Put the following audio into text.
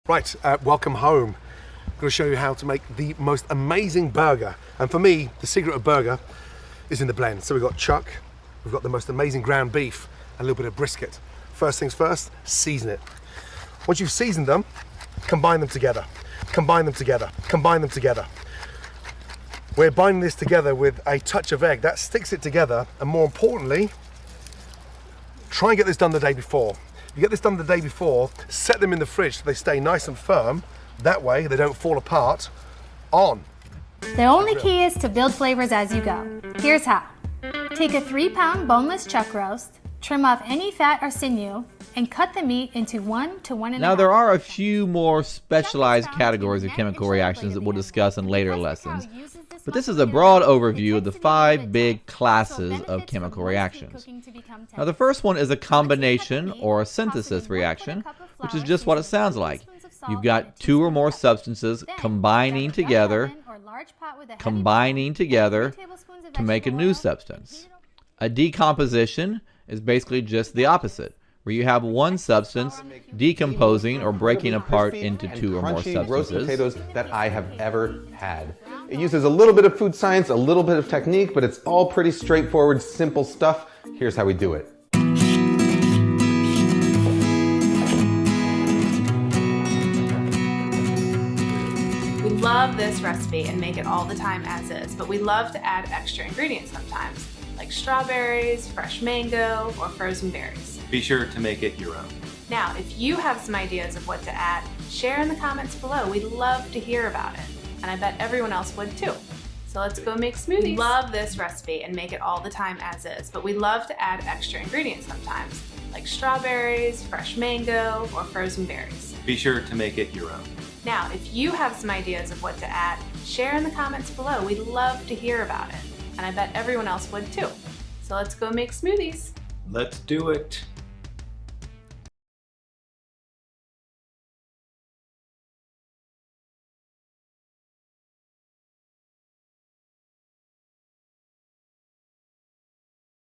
Right, welcome home. I'm going to show you how to make the most amazing burger. And for me, the secret of burger is in the blend. So we've got chuck, we've got the most amazing ground beef, and a little bit of brisket. First things first, season it. Once you've seasoned them, combine them together. Combine them together. Combine them together. We're binding this together with a touch of egg. That sticks it together, and more importantly, try and get this done the day before. You get this done the day before, set them in the fridge so they stay nice and firm. That way they don't fall apart on. The only key is to build flavors as you go. Here's how. Take a 3-pound boneless chuck roast, trim off any fat or sinew, and cut the meat into 1 to 1.5. Now there are a few more specialized categories of chemical reactions that we'll discuss in later lessons, but this is a broad overview of the 5 big classes of chemical reactions. Now the first one is a combination or a synthesis reaction, which is just what it sounds like. You've got 2 or more substances combining together to make a new substance. A decomposition is basically just the opposite, where you have one substance decomposing or breaking apart into 2 or more substances. Roast potatoes that I have ever had. It uses a little bit of food science, a little bit of technique, but it's all pretty straightforward, simple stuff. Here's how we do it. We love this recipe and make it all the time as is, but we love to add extra ingredients sometimes, like strawberries, fresh mango, or frozen berries. Be sure to make it your own. Now, if you have some ideas of what to add, share in the comments below. We'd love to hear about it, and I bet everyone else would too. So let's go make smoothies. We love this recipe and make it all the time as is, but we love to add extra ingredients sometimes, like strawberries, fresh mango, or frozen berries. Be sure to make it your own. Now, if you have some ideas of what to add, share in the comments below. We'd love to hear about it, and I bet everyone else would too. So let's go make smoothies. Let's do it.